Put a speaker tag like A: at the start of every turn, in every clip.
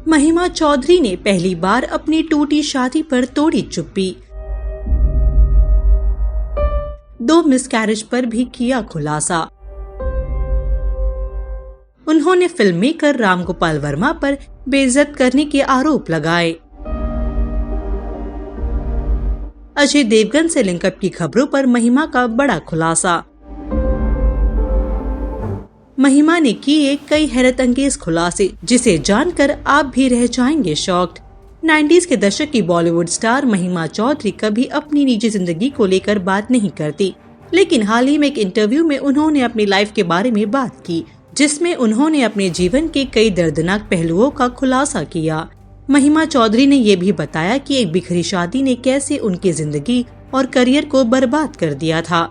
A: महिमा चौधरी ने पहली बार अपनी टूटी शादी पर तोड़ी चुप्पी। 2 मिसकैरेज पर भी किया खुलासा। उन्होंने फिल्म मेकर राम गोपाल वर्मा पर बेइज्जत करने के आरोप लगाए। अजय देवगन से लिंकअप की खबरों पर महिमा का बड़ा खुलासा। महिमा ने किए कई हैरत अंगेज खुलासे जिसे जानकर आप भी रह जाएंगे शॉक्ड। 90s के दशक की बॉलीवुड स्टार महिमा चौधरी कभी अपनी निजी जिंदगी को लेकर बात नहीं करती, लेकिन हाल ही में एक इंटरव्यू में उन्होंने अपनी लाइफ के बारे में बात की, जिसमें उन्होंने अपने जीवन के कई दर्दनाक पहलुओं का खुलासा किया। महिमा चौधरी ने ये भी बताया कि एक बिखरी शादी ने कैसे उनकी जिंदगी और करियर को बर्बाद कर दिया था।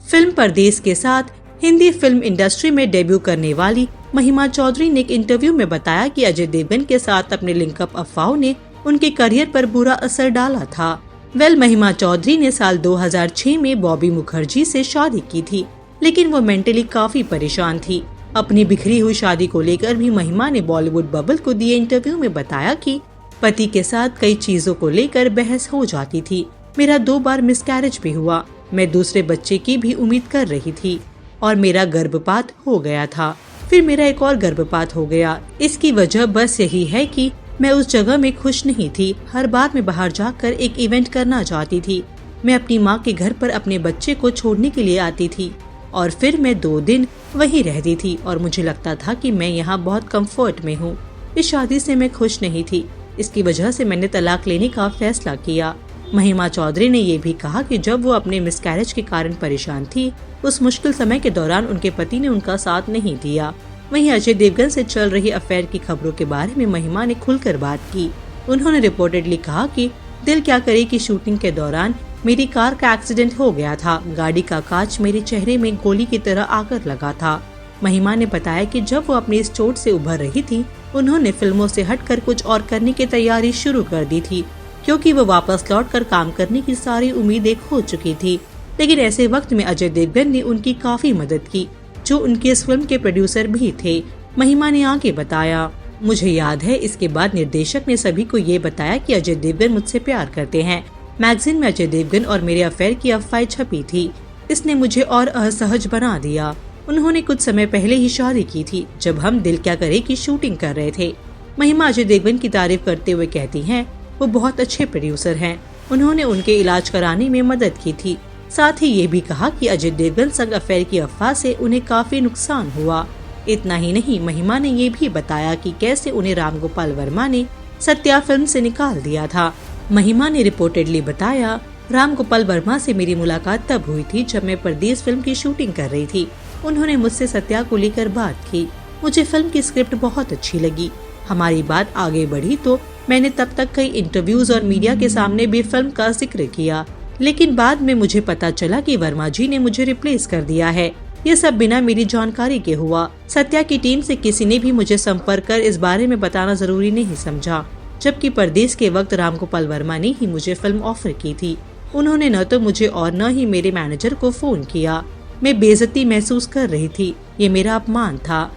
A: फिल्म परदेस के साथ हिंदी फिल्म इंडस्ट्री में डेब्यू करने वाली महिमा चौधरी ने एक इंटरव्यू में बताया कि अजय देवगन के साथ अपने लिंकअप अफवाहों ने उनके करियर पर बुरा असर डाला था। महिमा चौधरी ने साल 2006 में बॉबी मुखर्जी से शादी की थी, लेकिन वो मेंटली काफी परेशान थी। अपनी बिखरी हुई शादी को लेकर भी महिमा ने बॉलीवुड बबल को दिए इंटरव्यू में बताया कि पति के साथ कई चीजों को लेकर बहस हो जाती थी। मेरा 2 बार मिसकैरेज भी हुआ। मैं दूसरे बच्चे की भी उम्मीद कर रही थी और मेरा गर्भपात हो गया था। फिर मेरा एक और गर्भपात हो गया। इसकी वजह बस यही है कि मैं उस जगह में खुश नहीं थी। हर बार मैं बाहर जाकर एक इवेंट करना चाहती थी। मैं अपनी माँ के घर पर अपने बच्चे को छोड़ने के लिए आती थी और फिर मैं 2 दिन वहीं रहती थी और मुझे लगता था कि मैं यहाँ बहुत कंफर्ट में हूँ। इस शादी से मैं खुश नहीं थी। इसकी वजह से मैंने तलाक लेने का फैसला किया। महिमा चौधरी ने ये भी कहा कि जब वो अपने मिसकैरेज के कारण परेशान थी, उस मुश्किल समय के दौरान उनके पति ने उनका साथ नहीं दिया। वहीं अजय देवगन से चल रही अफेयर की खबरों के बारे में महिमा ने खुलकर बात की। उन्होंने रिपोर्टेडली कहा कि दिल क्या करे की शूटिंग के दौरान मेरी कार का एक्सीडेंट हो गया था। गाड़ी का कांच मेरे चेहरे में गोली की तरह आकर लगा था। महिमा ने बताया कि जब वो अपनी इस चोट से उभर रही थी, उन्होंने फिल्मों से हटकर कुछ और करने की तैयारी शुरू कर दी थी, क्योंकि वो वापस लौटकर काम करने की सारी उम्मीदें खो चुकी थी। लेकिन ऐसे वक्त में अजय देवगन ने उनकी काफी मदद की, जो उनकी इस फिल्म के प्रोड्यूसर भी थे। महिमा ने आगे बताया, मुझे याद है इसके बाद निर्देशक ने सभी को ये बताया कि अजय देवगन मुझसे प्यार करते हैं। मैगजीन में अजय देवगन और मेरे अफेयर की अफवाहें छपी थी। इसने मुझे और असहज बना दिया। उन्होंने कुछ समय पहले ही शादी की थी, जब हम दिल क्या करे की शूटिंग कर रहे थे। महिमा अजय देवगन की तारीफ करते हुए कहती हैं, वो बहुत अच्छे प्रोड्यूसर हैं। उन्होंने उनके इलाज कराने में मदद की थी। साथ ही ये भी कहा कि अजय देवगन संग अफेयर की अफवाह से उन्हें काफी नुकसान हुआ। इतना ही नहीं, महिमा ने ये भी बताया कि कैसे उन्हें राम गोपाल वर्मा ने सत्या फिल्म से निकाल दिया था। महिमा ने रिपोर्टेडली बताया, राम गोपाल वर्मा से मेरी मुलाकात तब हुई थी जब मैं परदेस फिल्म की शूटिंग कर रही थी। उन्होंने मुझसे सत्या को लेकर बात की। मुझे फिल्म की स्क्रिप्ट बहुत अच्छी लगी। हमारी बात आगे बढ़ी तो मैंने तब तक कई इंटरव्यूज और मीडिया के सामने भी फिल्म का जिक्र किया, लेकिन बाद में मुझे पता चला कि वर्मा जी ने मुझे रिप्लेस कर दिया है। ये सब बिना मेरी जानकारी के हुआ। सत्या की टीम से किसी ने भी मुझे संपर्क कर इस बारे में बताना जरूरी नहीं समझा, जबकि परदेस के वक्त राम गोपाल वर्मा ने ही मुझे फिल्म ऑफर की थी। उन्होंने न तो मुझे और न ही मेरे मैनेजर को फोन किया। मैं बेइज्जती महसूस कर रही थी। ये मेरा अपमान था।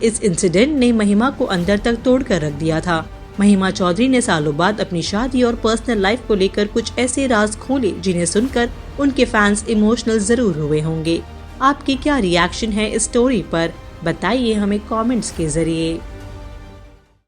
A: इस इंसिडेंट ने महिमा को अंदर तक तोड़ कर रख दिया था। महिमा चौधरी ने सालों बाद अपनी शादी और पर्सनल लाइफ को लेकर कुछ ऐसे राज खोले जिन्हें सुनकर उनके फैंस इमोशनल जरूर हुए होंगे। आपकी क्या रिएक्शन है इस स्टोरी पर? बताइए हमें कमेंट्स के जरिए।